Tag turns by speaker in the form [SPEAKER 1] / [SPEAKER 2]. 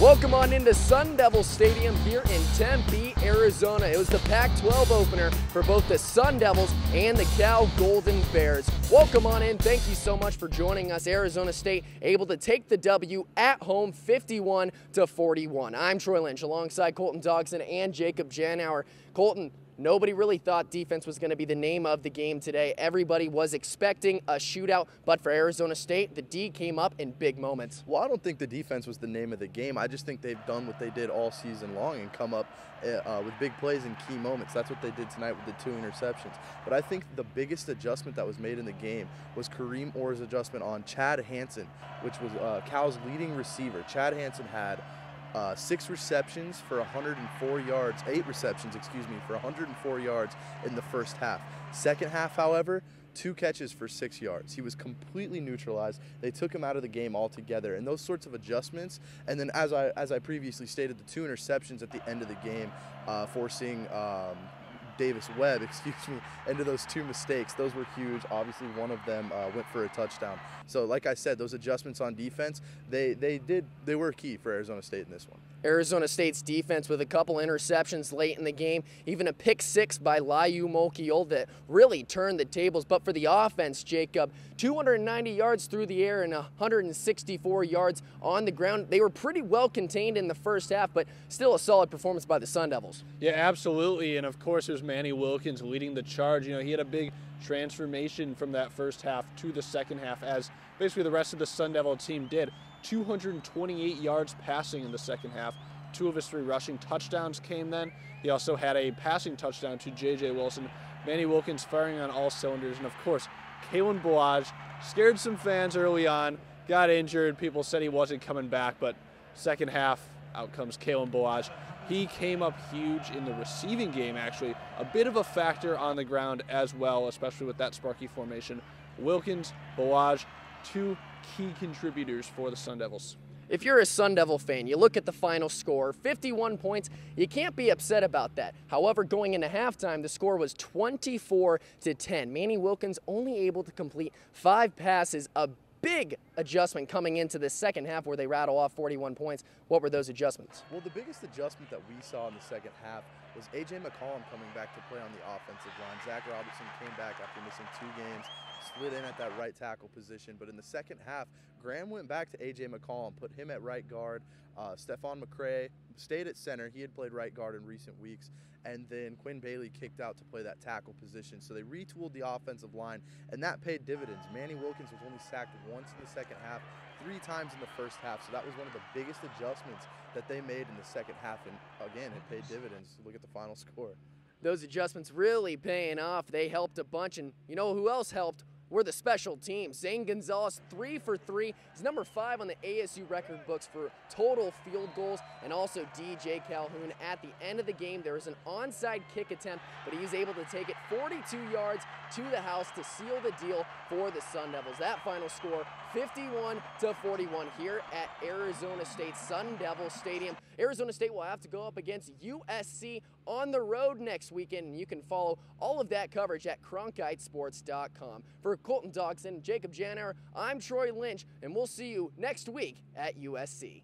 [SPEAKER 1] Welcome on into Sun Devil Stadium here in Tempe, Arizona. It was the Pac-12 opener for both the Sun Devils and the Cal Golden Bears. Welcome on in. Thank you so much for joining us. Arizona State able to take the W at home 51-41. I'm Troy Lynch alongside Colton Dodgson and Jacob Janower. Colton, nobody really thought defense was going to be the name of the game today. Everybody was expecting a shootout, but for Arizona State, the D came up in big moments.
[SPEAKER 2] Well, I don't think the defense was the name of the game. I just think they've done what they did all season long and come up with big plays in key moments. That's what they did tonight with the 2 interceptions. But I think the biggest adjustment that was made in the game was Kareem Orr's adjustment on Chad Hansen, which was Cal's leading receiver. Chad Hansen had 6 receptions for 104 yards, 8 receptions, for 104 yards in the first half. Second half, however, 2 catches for 6 yards. He was completely neutralized. They took him out of the game altogether, and those sorts of adjustments, and then as I previously stated, the 2 interceptions at the end of the game, forcing Davis Webb, into those 2 mistakes. Those were huge. Obviously, one of them went for a touchdown. So, like I said, those adjustments on defense, they were key for Arizona State in this one.
[SPEAKER 1] Arizona State's defense with a couple interceptions late in the game, even a pick 6 by Liu Mulkiel that really turned the tables. But for the offense, Jacob, 290 yards through the air and 164 yards on the ground. They were pretty well contained in the first half, but still a solid performance by the Sun Devils.
[SPEAKER 3] Yeah, absolutely. And of course, there's Manny Wilkins leading the charge. You know, he had a big transformation from that first half to the second half, as basically the rest of the Sun Devil team did. 228 yards passing in the second half. 2 of his 3 rushing touchdowns came then. He also had a passing touchdown to J.J. Wilson. Manny Wilkins firing on all cylinders. And of course, Kalen Balaj scared some fans early on, got injured. People said he wasn't coming back, but second half, out comes Kalen Balaj. He came up huge in the receiving game, actually. A bit of a factor on the ground as well, especially with that Sparky formation. Wilkins, Balaj, 2 key contributors for the Sun Devils.
[SPEAKER 1] If you're a Sun Devil fan, you look at the final score, 51 points, you can't be upset about that. However, going into halftime, the score was 24-10. Manny Wilkins only able to complete 5 passes, a big adjustment coming into the second half where they rattle off 41 points. What were those adjustments?
[SPEAKER 2] Well, the biggest adjustment that we saw in the second half was A.J. McCollum coming back to play on the offensive line. Zach Robertson came back after missing 2 games, slid in at that right tackle position. But in the second half, Graham went back to A.J. McCollum, put him at right guard. Stephon McCray stayed at center. He had played right guard in recent weeks. And then Quinn Bailey kicked out to play that tackle position. So they retooled the offensive line, and that paid dividends. Manny Wilkins was only sacked once in the second half, 3 times in the first half. So that was one of the biggest adjustments that they made in the second half. And again, it paid dividends. Look at the final score.
[SPEAKER 1] Those adjustments really paying off. They helped a bunch, and you know who else helped? Were the special teams. Zane Gonzalez, 3 for 3. He's number 5 on the ASU record books for total field goals, and also DJ Calhoun. At the end of the game, there was an onside kick attempt, but he was able to take it 42 yards to the house to seal the deal for the Sun Devils. That final score, 51-41 here at Arizona State Sun Devil Stadium. Arizona State will have to go up against USC on the road next weekend, and you can follow all of that coverage at cronkitesports.com. For Colton Dodgson, Jacob Janower, I'm Troy Lynch, and we'll see you next week at USC.